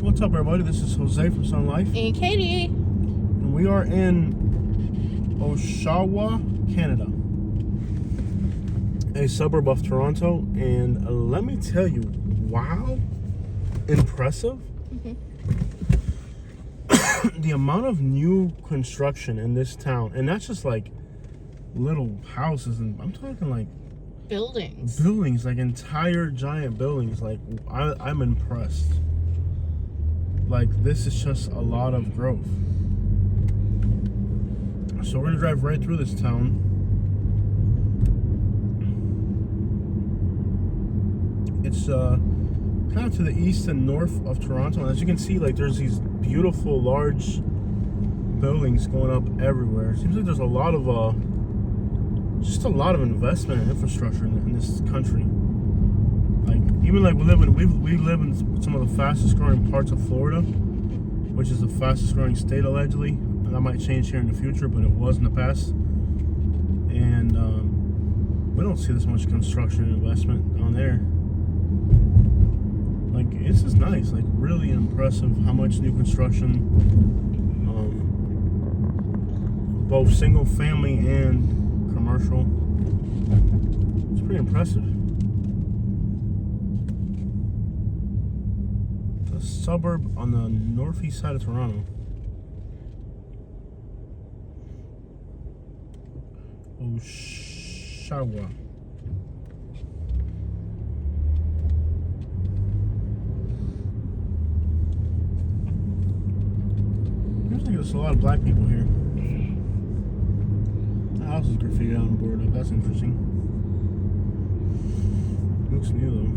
What's up, everybody? This is Jose from Sun Life. And Katie. And we are in Oshawa, Canada, a suburb of Toronto. And let me tell you, wow, impressive. The amount of new construction in this town, and that's just like little houses, and I'm talking like buildings, like entire giant buildings. Like I'm impressed. Like, this is just a lot of growth. So we're gonna drive right through this town. It's kind of to the east and north of Toronto, and as you can see, like, there's these beautiful large buildings going up everywhere. It seems like there's a lot of just a lot of investment in infrastructure in this country. Like, even like we live in some of the fastest growing parts of Florida, which is the fastest growing state allegedly. And that might change here in the future, but it was in the past. And we don't see this much construction and investment down there. Like, it's just nice, like really impressive how much new construction, both single family and commercial. It's pretty impressive. A suburb on the northeast side of Toronto. Oshawa. Seems like there's a lot of black people here. The house is graffitied out and boarded up. That's interesting. Looks new though.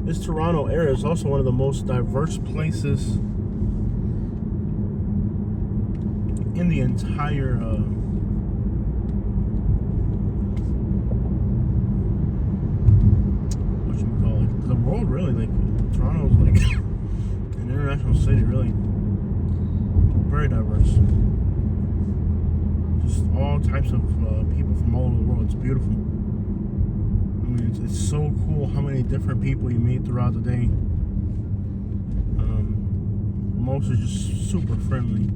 This Toronto area is also one of the most diverse places in the entire the world, really. Like, Toronto's like an international city, really. Very diverse. Just all types of people from all over the world. It's beautiful. I mean, it's so cool how many different people you meet throughout the day. Most are just super friendly.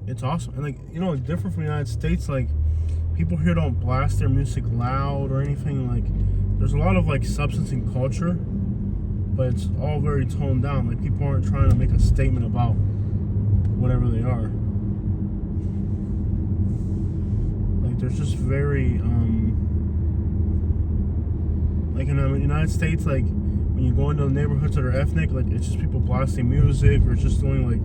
It's awesome. And, like, you know, different from the United States, like, people here don't blast their music loud or anything. Like, there's a lot of, like, substance in culture, but it's all very toned down. Like, people aren't trying to make a statement about whatever they are. There's just very like in the United States, like when you go into the neighborhoods that are ethnic, like it's just people blasting music or just doing like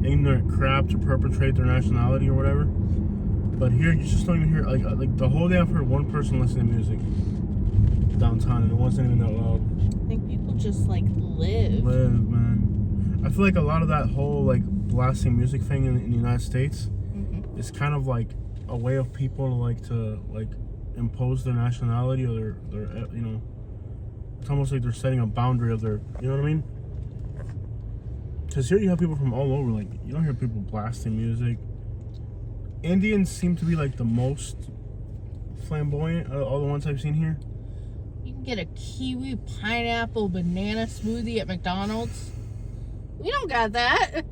ignorant crap to perpetrate their nationality or whatever. But here you just don't even hear like the whole day I've heard one person listening to music downtown, and it wasn't even that loud. I think people just like live, man. I feel like a lot of that whole like blasting music thing in the United States is kind of like a way of people to impose their nationality or their you know, it's almost like they're setting a boundary of their, you know what I mean? Because here you have people from all over. Like, you don't hear people blasting music. Indians seem to be like the most flamboyant out of all the ones I've seen here. You can get a kiwi, pineapple, banana smoothie at McDonald's. We don't got that.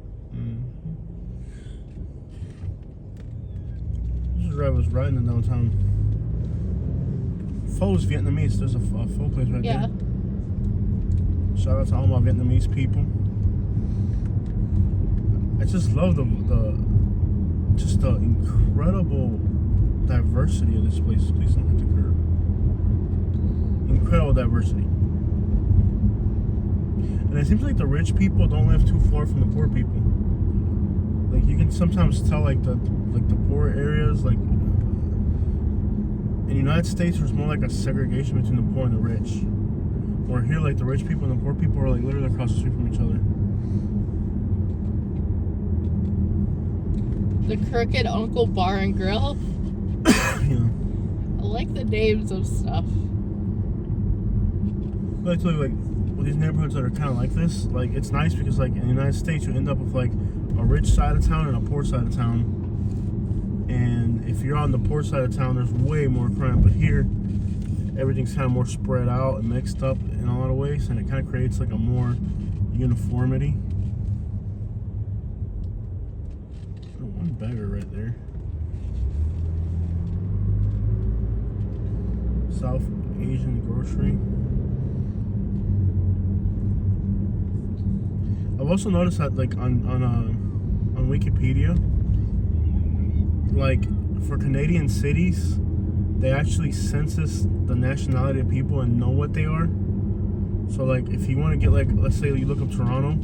Driver was right in the downtown. Pho's Vietnamese. There's a pho place right there. Shout out to all my Vietnamese people. I just love the incredible diversity of this place. Please don't hit the curb. Incredible diversity. And it seems like the rich people don't live too far from the poor people. Like, you can sometimes tell, like the poor areas, like in the United States, there's more like a segregation between the poor and the rich. Where here, like, the rich people and the poor people are like literally across the street from each other. The Crooked Uncle Bar and Grill. Yeah. I like the names of stuff. But I tell you, like, with these neighborhoods that are kind of like this, like, it's nice because, like, in the United States, you end up with like a rich side of town and a poor side of town, and if you're on the port side of town, there's way more crime. But here, everything's kind of more spread out and mixed up in a lot of ways, and it kind of creates like a more uniformity. Oh, one beggar right there. South Asian grocery. I've also noticed that, like on Wikipedia, like for Canadian cities, they actually census the nationality of people and know what they are. So like if you want to get, like, let's say you look up Toronto,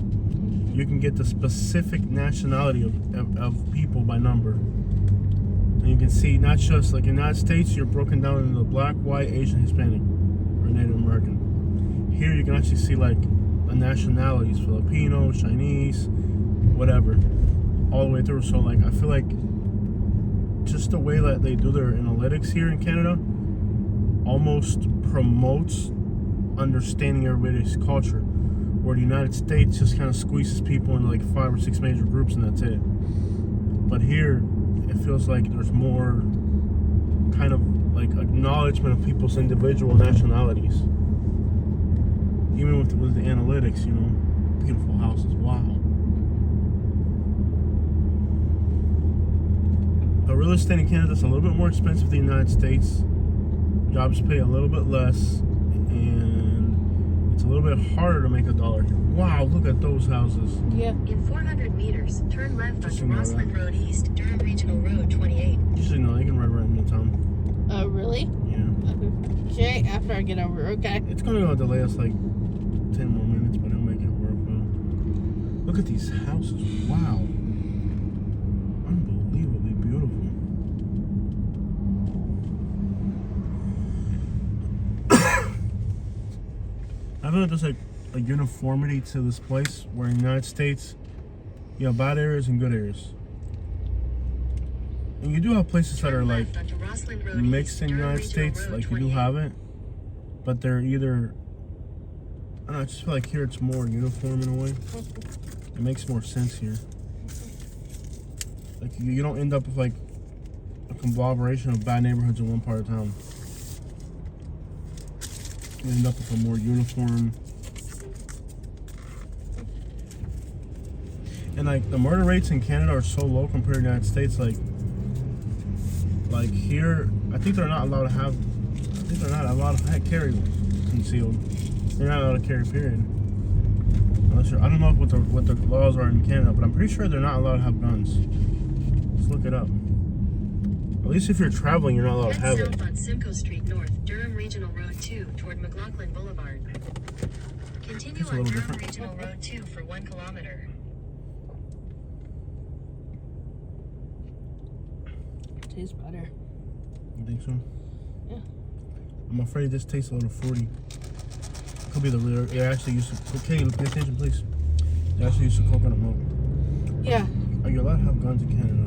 you can get the specific nationality of people by number. And you can see not just like in the United States, you're broken down into black, white, Asian, Hispanic, or Native American. Here you can actually see like the nationalities: Filipino, Chinese, whatever, all the way through. So like I feel like just the way that they do their analytics here in Canada almost promotes understanding everybody's culture, where the United States just kind of squeezes people into like 5 or 6 major groups and that's it. But here it feels like there's more kind of like acknowledgement of people's individual nationalities, even with the analytics. You know, beautiful houses. Wow. Real estate in Canada is a little bit more expensive than the United States. Jobs pay a little bit less, and it's a little bit harder to make a dollar here. Wow, look at those houses. Yeah. In 400 meters, turn left onto Rossland Road East, Durham Regional Road 28. You should know, I can ride right into town. Really? Yeah. Okay, after I get over, okay. It's gonna go delay us like 10 more minutes, but it'll make it work well. Look at these houses. Wow. Unbelievably beautiful. I feel like there's like a uniformity to this place, where in the United States you have bad areas and good areas. And you do have places that are like mixed in the United States, like you do have it, but they're either, I don't know, I just feel like here it's more uniform in a way. It makes more sense here. Like you don't end up with like a conglomeration of bad neighborhoods in one part of town. You end up with a more uniform. And like the murder rates in Canada are so low compared to the United States. Like here, I think they're not allowed to have. I think they're not allowed to carry concealed. They're not allowed to carry, period. Unless you're, I don't know what the laws are in Canada, but I'm pretty sure they're not allowed to have guns. Let's look it up. At least if you're traveling, you're not allowed to have it. South on Simcoe Street North, Durham Regional Road 2 toward McLaughlin Boulevard. Continue on Durham different. Regional Road 2 for 1 kilometer. Tastes better. You think so? Yeah. I'm afraid this tastes a little fruity. Could be the real. They actually used to. Okay, pay attention, please. They actually used to coconut milk. Yeah. Are you allowed to have guns in Canada?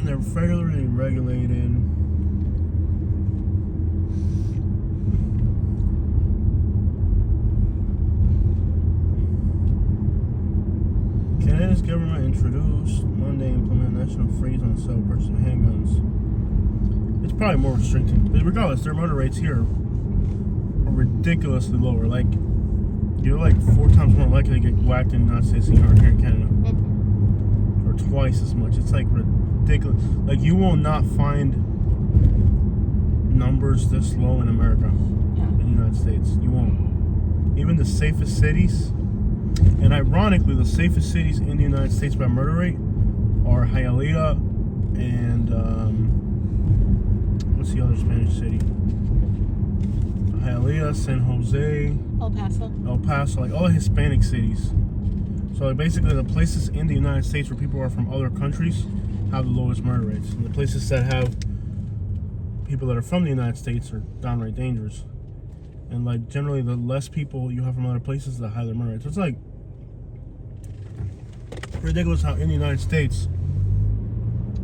They're federally regulated. Canada's government introduced Monday implement national freeze on the sale of purchase of handguns. It's probably more restricted, but regardless, their murder rates here are ridiculously lower. Like you're like 4 times more likely to get whacked in the United States than you are here in Canada, or twice as much. It's like ridiculous. Like you will not find numbers this low in America, in the United States. You won't. Even the safest cities. And ironically, the safest cities in the United States by murder rate are Hialeah and what's the other Spanish city? Hialeah, San Jose, El Paso, like all the Hispanic cities. So like basically the places in the United States where people are from other countries have the lowest murder rates. And the places that have people that are from the United States are downright dangerous. And like generally the less people you have from other places, the higher the murder rates. So it's like ridiculous how in the United States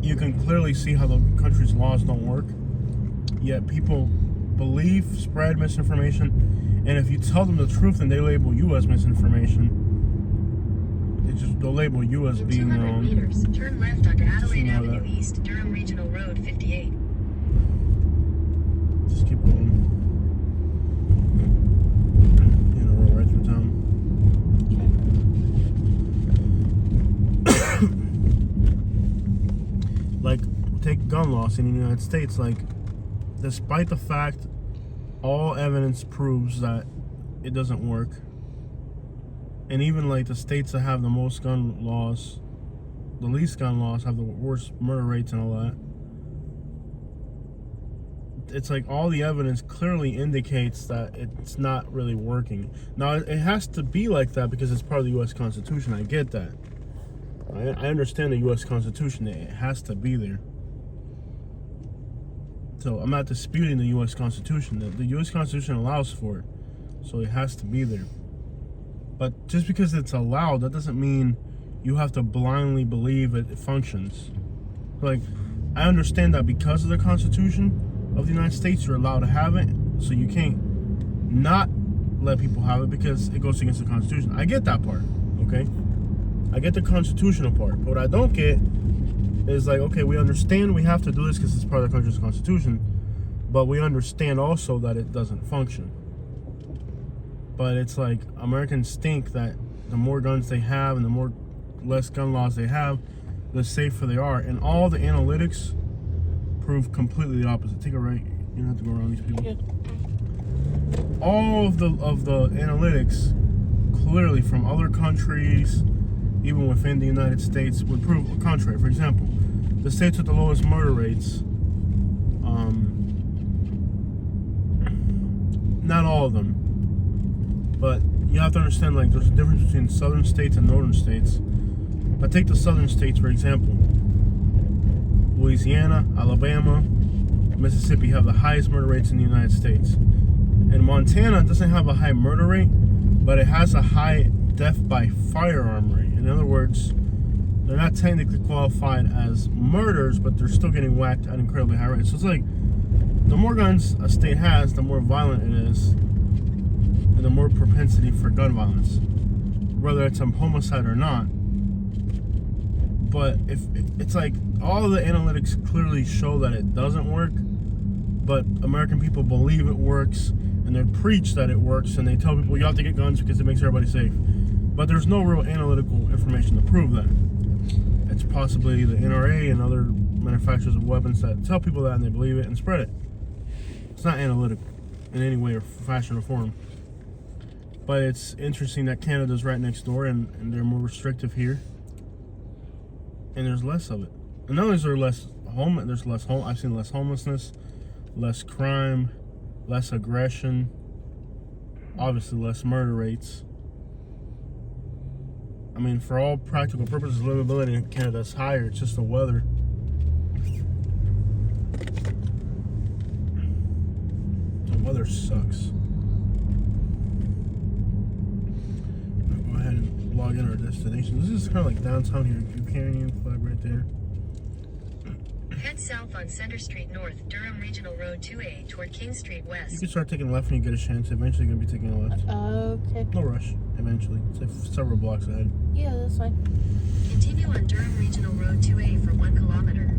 you can clearly see how the country's laws don't work, yet people believe, spread misinformation, And if you tell them the truth, then they label you as misinformation. They'll label you as In being 200 meters, turn left onto Adelaide know Avenue that. East, Durham Regional Road 58. Just keep going. You know, roll right through town. Like, take gun laws in the United States. Like, despite the fact all evidence proves that it doesn't work, and even like the states that have the most gun laws, the least gun laws, have the worst murder rates and all that. It's like all the evidence clearly indicates that it's not really working. Now, it has to be like that because it's part of the U.S. Constitution. I get that. I understand the U.S. Constitution. It has to be there. So I'm not disputing the U.S. Constitution. The U.S. Constitution allows for it. So it has to be there. But just because it's allowed, that doesn't mean you have to blindly believe it functions. Like, I understand that because of the Constitution of the United States, you're allowed to have it. So you can't not let people have it because it goes against the Constitution. I get that part, okay? I get the constitutional part. But what I don't get is like, okay, we understand we have to do this because it's part of the country's constitution, but we understand also that it doesn't function. But it's like Americans think that the more guns they have and the more less gun laws they have, the safer they are. And all the analytics prove completely the opposite. Take a right. You don't have to go around these people. Good. All of the analytics clearly from other countries, even within the United States, would prove the contrary. For example, the states with the lowest murder rates, not all of them, but you have to understand, like, there's a difference between southern states and northern states. But take the southern states, for example. Louisiana, Alabama, Mississippi have the highest murder rates in the United States. And Montana doesn't have a high murder rate, but it has a high death by firearm rate. In other words, they're not technically qualified as murders, but they're still getting whacked at incredibly high rates. So it's like, the more guns a state has, the more violent it is, and the more propensity for gun violence, whether it's a homicide or not. But if it's like all of the analytics clearly show that it doesn't work, but American people believe it works, and they preach that it works, and they tell people you have to get guns because it makes everybody safe. But there's no real analytical information to prove that. It's possibly the NRA and other manufacturers of weapons that tell people that and they believe it and spread it. It's not analytical in any way or fashion or form. But it's interesting that Canada's right next door and they're more restrictive here. And there's less of it. And not only is there less I've seen less homelessness, less crime, less aggression, obviously less murder rates. I mean, for all practical purposes, livability in Canada is higher. It's just the weather. The weather sucks. I'll go ahead and log in our destination. This is kind of like downtown here. Buchanan flag right there. Head south on Center Street North, Durham Regional Road 2A toward King Street You West. can start taking left when you get a chance. Eventually, you're going to be taking a left. Okay. No rush. Eventually. It's like several blocks ahead. Yeah, that's fine. Continue on Durham Regional Road 2A for 1 kilometer.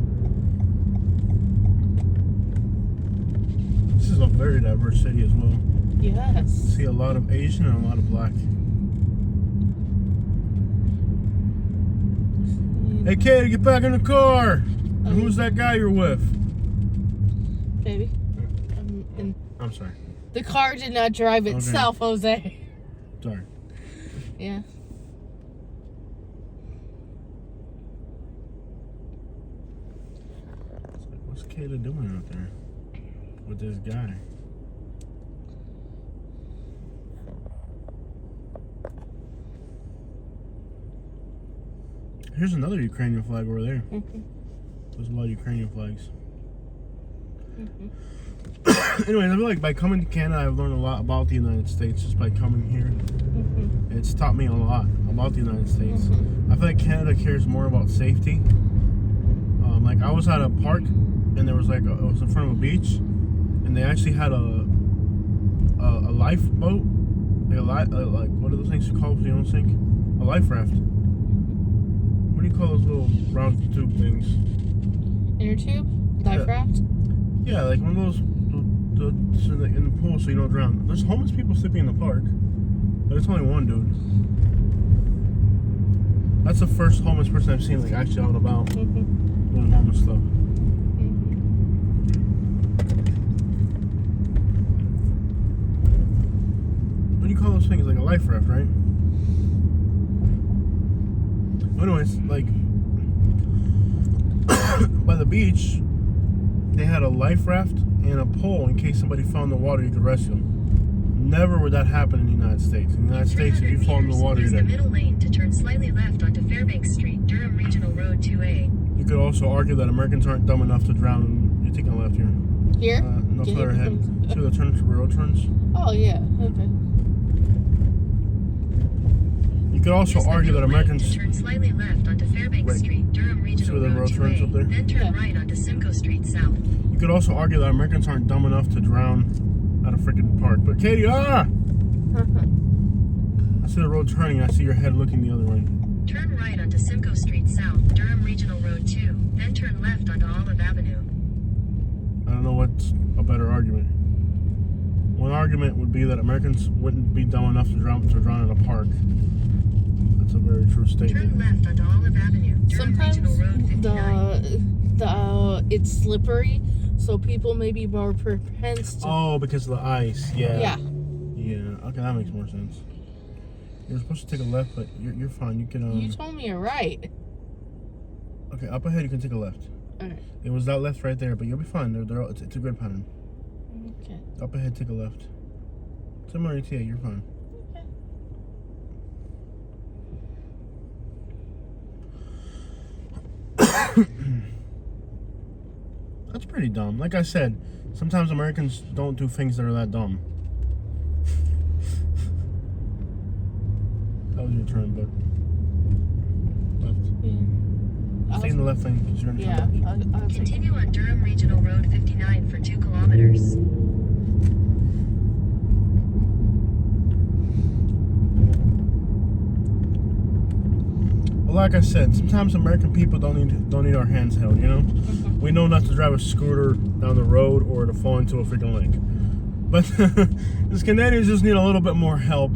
This is a very diverse city as well. Yes. See a lot of Asian and a lot of black. Hey, kid, get back in the car. And who's that guy you're with? Baby. I'm sorry. The car did not drive itself, Jose. Sorry. Yeah. It's like, what's Kayla doing out there with this guy? Here's another Ukrainian flag over there. Mm-hmm. There's a lot of Ukrainian flags. Mm-hmm. Anyways, I feel like by coming to Canada, I've learned a lot about the United States just by coming here. Mm-hmm. It's taught me a lot about the United States. Mm-hmm. I feel like Canada cares more about safety. Like, I was at a park, and there was like it was in front of a beach, and they actually had a a lifeboat, like what are those things called so you don't sink? A life raft. What do you call those little round tube things? Inner tube? Life raft? Yeah, like one of those in the pool so you don't drown. There's homeless people sleeping in the park, but it's only one dude. That's the first homeless person I've seen like actually out and about doing homeless stuff. What do you call those things? Like a life raft, right? Anyways, like by the beach, they had a life raft and a pole in case somebody fell in the water, you could rescue them. Never would that happen in the United States. In the United States, if you fall in the water, use you're the dead. middle lane to turn slightly left onto Fairbanks Street, Durham Regional Road 2A. You could also argue that Americans aren't dumb enough to drown. And you're taking a left here. Here? No, Can further you- ahead. See where the road turns? Oh, yeah. Okay. You could also Use the argue that middle lane Americans. to turn slightly left onto Fairbanks Right. Street, Durham Regional where the Road road turns 2A. up there? Then turn Yeah. right onto Simcoe Street South. You could also argue that Americans aren't dumb enough to drown at a freaking park. But Katie, I see the road turning. I see your head looking the other way. Turn right onto Simcoe Street South, Durham Regional Road 2. Then turn left onto Olive Avenue. I don't know what's a better argument. One argument would be that Americans wouldn't be dumb enough to drown in a park. That's a very true Turn statement. left onto Olive Avenue, Durham Sometimes Regional Road 59. it's slippery, so people may be more propense to. Oh, because of the ice. Yeah. Yeah. Yeah. Okay, that makes more sense. You're supposed to take a left, but you're fine. You can. You told me you're right. Okay, up ahead you can take a left. Okay. It was that left right there, but you'll be fine. It's a grid pattern. Okay. Up ahead, take a left. Similar ETA, you're fine. That's pretty dumb. Like I said, sometimes Americans don't do things that are that dumb. That was your turn, but left. Yeah. Stay in the left lane because you're in Yeah. trouble. I'll take it. Continue on Durham Regional Road 59 for 2 kilometers. Well, like I said, sometimes American people don't need our hands held. You know, we know not to drive a scooter down the road or to fall into a freaking lake. But these Canadians just need a little bit more help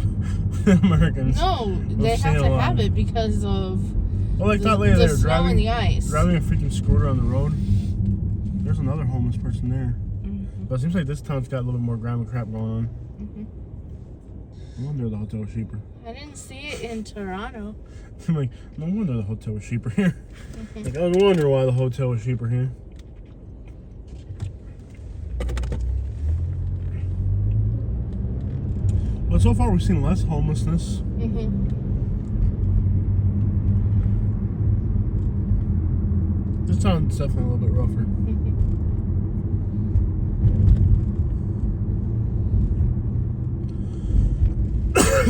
than Americans. No, they staying have to alive. have it because of Well, like the, that lady the there snow and the ice. driving a freaking scooter on the road. There's another homeless person there. Mhm. But it seems like this town's got a little bit more grime and crap going on. Mhm. No wonder the hotel was cheaper. I didn't see it in Toronto. I'm like, no wonder the hotel was cheaper here. Like, I wonder why the hotel was cheaper here. But so far we've seen less homelessness. This town's definitely a little bit rougher.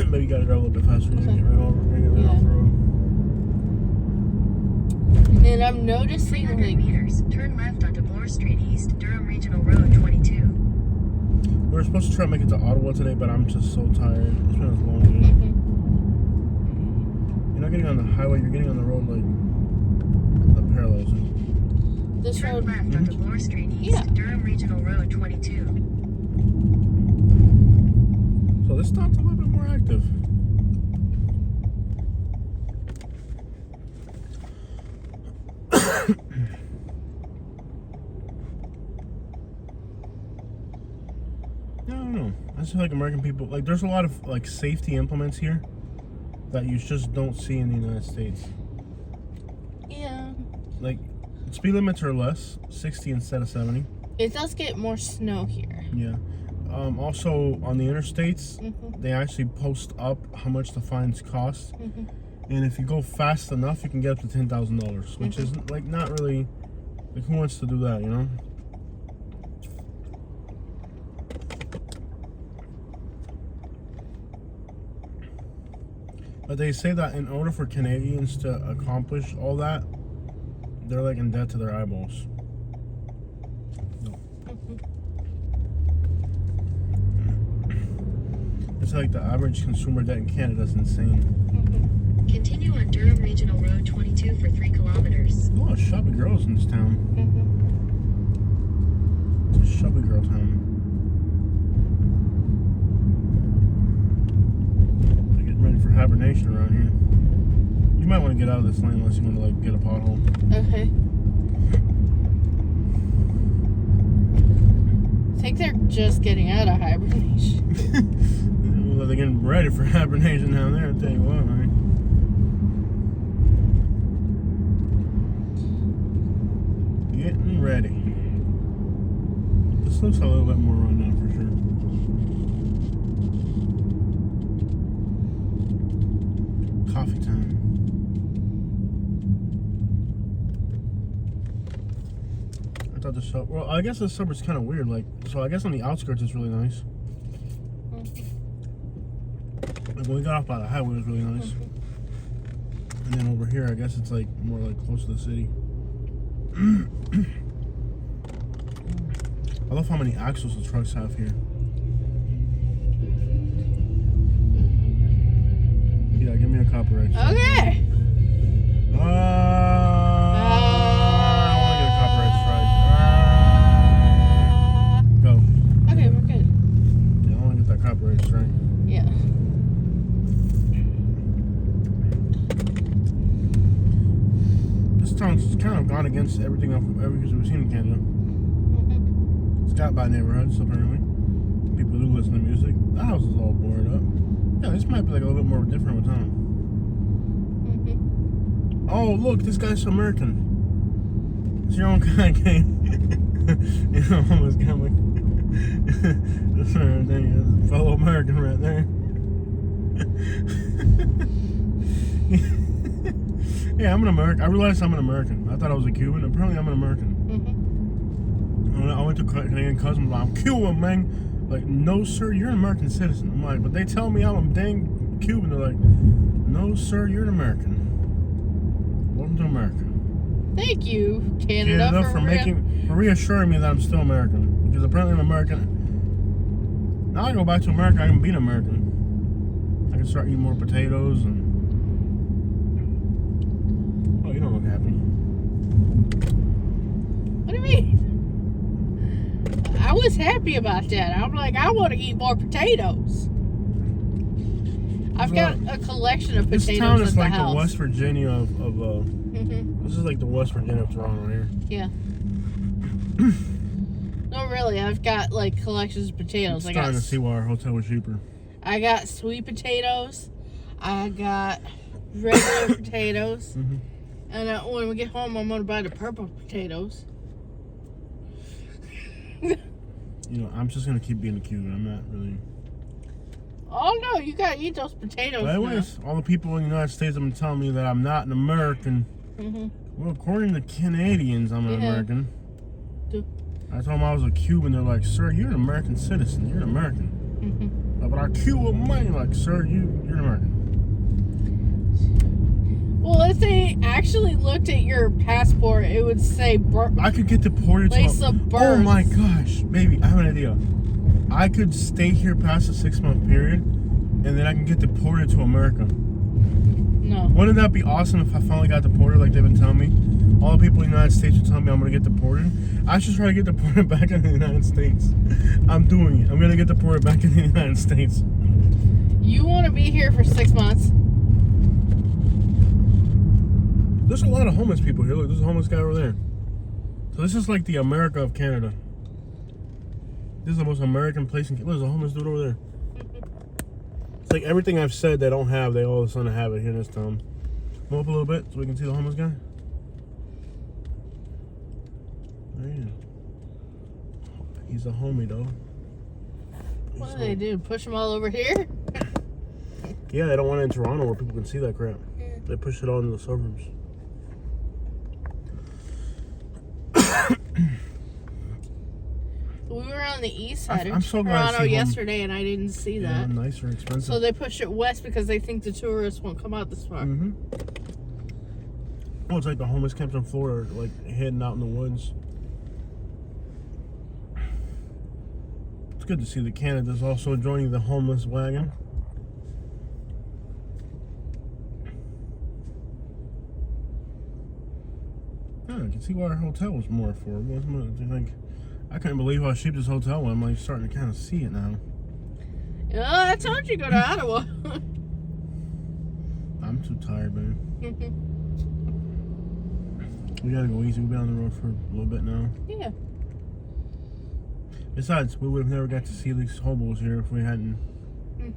Maybe you gotta go a little bit faster to get right off the road. And I'm noticing 300 like meters. Turn left onto Bloor Street East, Durham Regional Road 22. We were supposed to try to make it to Ottawa today, but I'm just so tired. It's been a long day. You're not getting on the highway, you're getting on the road like that parallels it. this Turn road. left onto Bloor Street East, Yeah. Durham Regional Road 22. So this town's a little bit more active. I don't know. I just feel like American people, like, there's a lot of like safety implements here that you just don't see in the United States. Yeah. Like, speed limits are less, 60 instead of 70. It does get more snow here. Yeah. Also, on the interstates, they actually post up how much the fines cost. And if you go fast enough, you can get up to $10,000, which is like not really, like, who wants to do that, you know? But they say that in order for Canadians to accomplish all that, they're like in debt to their eyeballs. say like the average consumer debt in Canada is insane. Continue on Durham Regional Road 22 for 3 kilometers. A lot of chubby girls in this town. It's a chubby girl town. They're getting ready for hibernation around here. You might want to get out of this lane unless you want to like get a pothole. Okay. I think they're just getting out of hibernation. Well, they're getting ready for hibernation down there, I'll tell you what, man. Getting ready. This looks a little bit more run down for sure. Coffee time. I thought the sub. Well, I guess the suburb's kind of weird. Like, so I guess on the outskirts it's really nice. Like when we got off by the highway, it was really nice. And then over here, I guess it's like more like close to the city. I love how many axles the trucks have here. Yeah, give me a copyright strike. Okay. I want to get a copyright strike. Go. Okay, we're good. Yeah, I want to get that copyright strike. Yeah. This town's kind of gone against everything we've seen in Canada. It's got bad neighborhoods, apparently. People do listen to music. The house is all boarded up. Yeah, this might be like a little bit more different with time. Oh, look, this guy's American. It's your own kind of game. You know, almost kind of like this thing is a fellow American right there. Yeah, I'm an American. I realized I'm an American. I thought I was a Cuban. Apparently, I'm an American. I went to Canadian Customs. I'm Cuban, man. Like, no, sir, you're an American citizen. I'm like, but they tell me I'm a dang Cuban. They're like, no, sir, you're an American. Welcome to America. Thank you, Canada, for reassuring me that I'm still American. Because apparently I'm American. Now I go back to America, I can be an American. I can start eating more potatoes and. Oh, you don't look happy. What do you mean? I was happy about that. I'm like, I want to eat more potatoes. I've got a collection of potatoes This town is at the like house. the West Virginia of this is like the West Virginia of Toronto here. Yeah. No, really, I've got like collections of potatoes. I'm starting to see why our hotel was cheaper. I got sweet potatoes. I got regular potatoes. And when we get home, I'm gonna buy the purple potatoes. You know, I'm just gonna keep being a Cuban. I'm not really. Oh no, you gotta eat those potatoes. But anyways, all the people in the United States have been telling me that I'm not an American. Well, according to Canadians, I'm an American. I told them I was a Cuban. They're like, "Sir, you're an American citizen. You're an American." But I Cuban money, like, "Sir, you're an American." Well, if they actually looked at your passport, it would say I could get deported place of birth. Oh my gosh, baby, I have an idea. I could stay here past the 6-month period, and then I can get deported to America. No. Wouldn't that be awesome if I finally got deported like they've been telling me? All the people in the United States are telling me I'm going to get deported. I should try to get deported back into the United States. I'm doing it. I'm going to get deported back into the United States. You want to be here for 6 months? There's a lot of homeless people here. Look, there's a homeless guy over there. So this is like the America of Canada. This is the most American place in Canada. There's a homeless dude over there. It's like everything I've said they don't have, they all of a sudden have it here in this town. Come up a little bit so we can see the homeless guy. There you go. He's a homie though. What do they do? Push them all over here? Yeah, they don't want it in Toronto where people can see that crap. They push it all into the suburbs. We were on the east side I'm of so glad to Toronto see yesterday, and I didn't see that. Nicer, expensive. So they pushed it west because they think the tourists won't come out this far. Oh, it's like the homeless camps in Florida, like heading out in the woods. It's good to see that Canada's also joining the homeless wagon. Yeah, I can see why our hotel was more affordable. Like, I couldn't believe how cheap this hotel was. I'm like starting to kind of see it now. Oh, I told you to go to Ottawa. I'm too tired, man. We gotta go easy. We've been on the road for a little bit now. Yeah. Besides, we would have never got to see these hobos here if we hadn't. We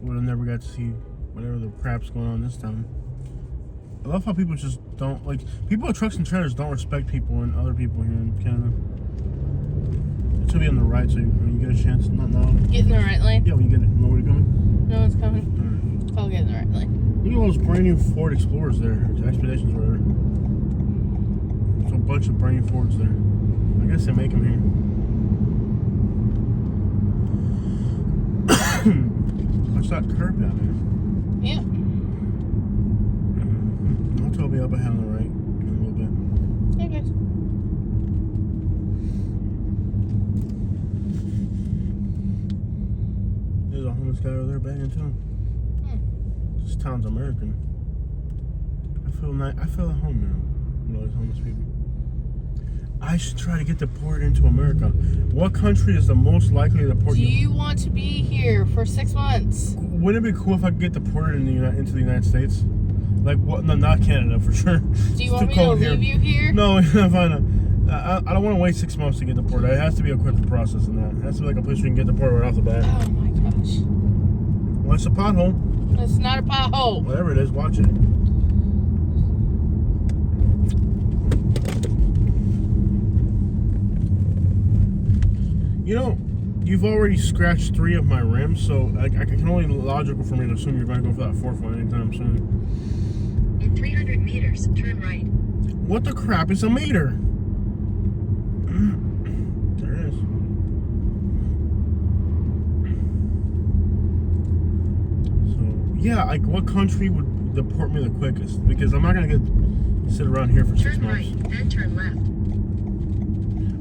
would have never got to see whatever the crap's going on this time. I love how people just don't, like, people with trucks and trailers don't respect people and other people here in Canada. It should be on the right, so when you get a chance, not now. Get in the right lane. Yeah, when you get it. Nobody coming? No one's coming. Alright. I'll get in the right lane. Look at all those brand new Ford Explorers there. Expeditions were there. There's a bunch of brand new Fords there. I guess they make them here. Watch that curb down there. Yeah. Hotel will be up ahead on the right in a little bit. Hey guys. There's a homeless guy over there begging too. This town's American. I feel at home now with all these homeless people. I should try to get deported into America. What country is the most likely to deport Do you? you want to be here for 6 months? Wouldn't it be cool if I could get deported into the United States? Like, what? No, not Canada for sure. Do you want me to leave you here? No, fine. I don't want to wait 6 months to get deported. It has to be a quicker process than that. It has to be like a place where you can get deported right off the bat. Oh my gosh. Well, it's a pothole. It's not a pothole. Whatever it is, watch it. You know, you've already scratched 3 of my rims, so I can only logical for me to assume you're going to go for that 4th one anytime soon. In 300 meters, turn right. What the crap is a meter? There it is. So, yeah, like, what country would deport me the quickest? Because I'm not going to sit around here for 6 Turn months. right, then turn left.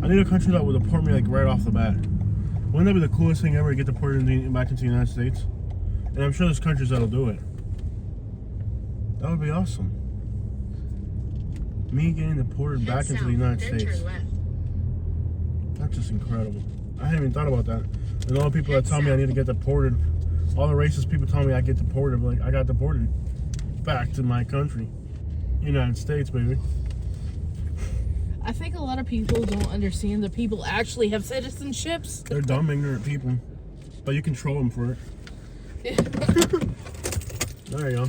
I need a country that would deport me like right off the bat. Wouldn't that be the coolest thing ever to get deported back into the United States? And I'm sure there's countries that'll do it. That would be awesome. Me getting deported Head back south, into the United then States. turn left. That's just incredible. I hadn't even thought about that. And all the people that Head tell me I south. need to get deported, all the racist people tell me I get deported, but like I got deported back to my country, United States, baby. I think a lot of people don't understand that people actually have citizenships. They're dumb, ignorant people, but you control them for it. There you go.